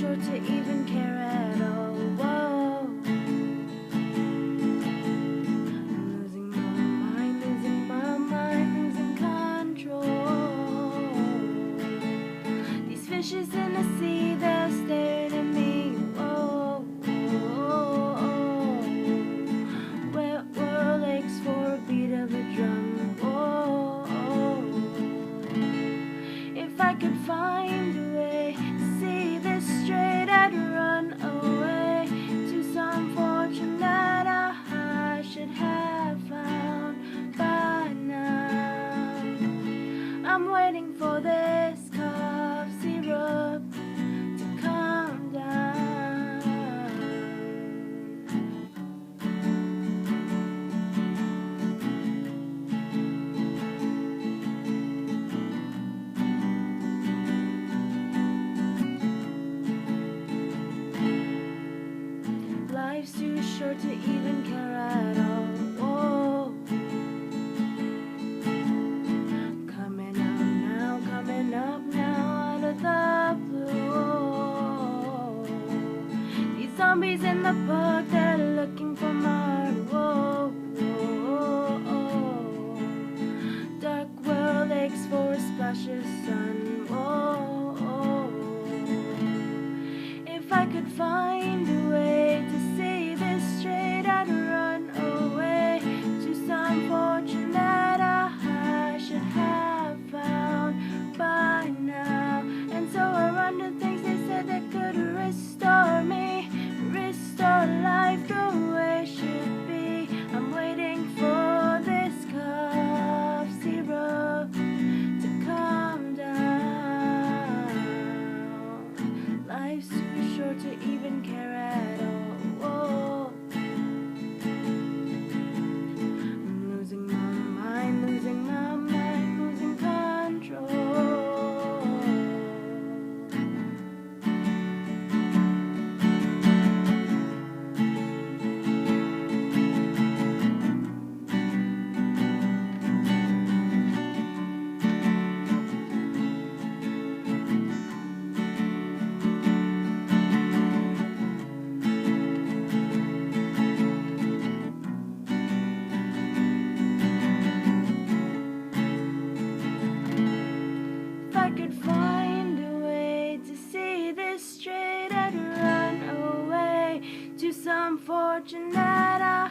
short to even care at all. Whoa. I'm losing my mind, losing control. These fishes in the sea, they're staring at me. Whoa. Wet world aches for a beat of a drum. Whoa. If I could find a way to see this straight, I'd run away to some fortune that I should have found by now. I'm waiting for this cough syrup to calm down. Life's too short to even care at all. Whoa. Coming up now out of the blue. These zombies in the park, they're looking for more. Whoa. Dark world aches for a splash of sun. Whoa. If I could find a way to see this straight, I'd run away to some fortune that I should have found by now. And so I run to things they said that could restore me, restore life the way it should be. I'm waiting for this cough syrup to calm down. Life's too short to even care at all. Whoa. I'm losing my mind, losing control. If I could find a way to see this straight, I'd run away to some fortune that I